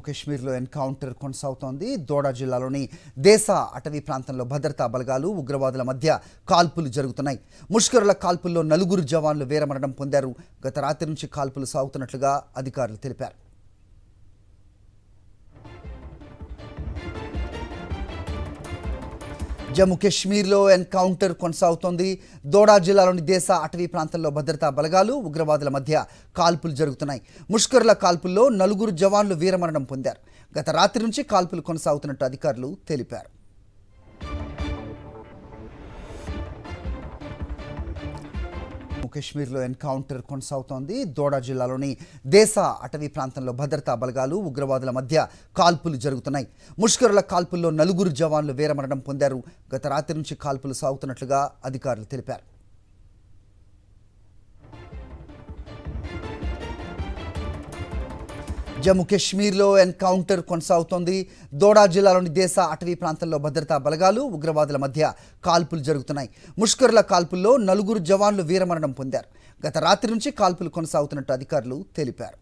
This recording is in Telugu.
కాశ్మీర్లో ఎన్కౌంటర్ కొనసాగుతోంది. దోడా జిల్లాలోని దేశా అటవీ ప్రాంతంలో భద్రతా బలగాలు ఉగ్రవాదుల మధ్య కాల్పులు జరుగుతున్నాయి. ముష్కరుల కాల్పుల్లో 4 జవాన్లు వీరమరణం పొందారు. గత రాత్రి నుంచి కాల్పులు సాగుతున్నట్లుగా అధికారులు తెలిపారు. జమ్మూ కాశ్మీర్లో ఎన్కౌంటర్ కొనసాగుతోంది. దోడా జిల్లాలోని దేశా అటవీ ప్రాంతంలో భద్రతా బలగాలు ఉగ్రవాదుల మధ్య కాల్పులు జరుగుతున్నాయి. ముష్కరుల కాల్పుల్లో 4 జవాన్లు వీరమరణం పొందారు. గత రాత్రి నుంచి కాల్పులు కొనసాగుతున్నట్టు అధికారులు తెలిపారు. కాశ్మీర్లో ఎన్కౌంటర్ కొనసాగుతోంది. దోడా జిల్లాలోని దేశా అటవీ ప్రాంతంలో భద్రతా బలగాలు ఉగ్రవాదుల మధ్య కాల్పులు జరుగుతున్నాయి. ముష్కరుల కాల్పుల్లో 4 జవాన్లు వీరమరణం పొందారు. గత రాత్రి నుంచి కాల్పులు సాగుతున్నట్లుగా అధికారులు తెలిపారు. జమ్మూ కాశ్మీర్లో ఎన్కౌంటర్ కొనసాగుతోంది. దోడా జిల్లాలోని దేశా అటవీ ప్రాంతంలో భద్రతా బలగాలు ఉగ్రవాదుల మధ్య కాల్పులు జరుగుతున్నాయి. ముష్కరుల కాల్పుల్లో 4 జవాన్లు వీరమరణం పొందారు. గత రాత్రి నుంచి కాల్పులు కొనసాగుతున్నట్టు అధికారులు తెలిపారు.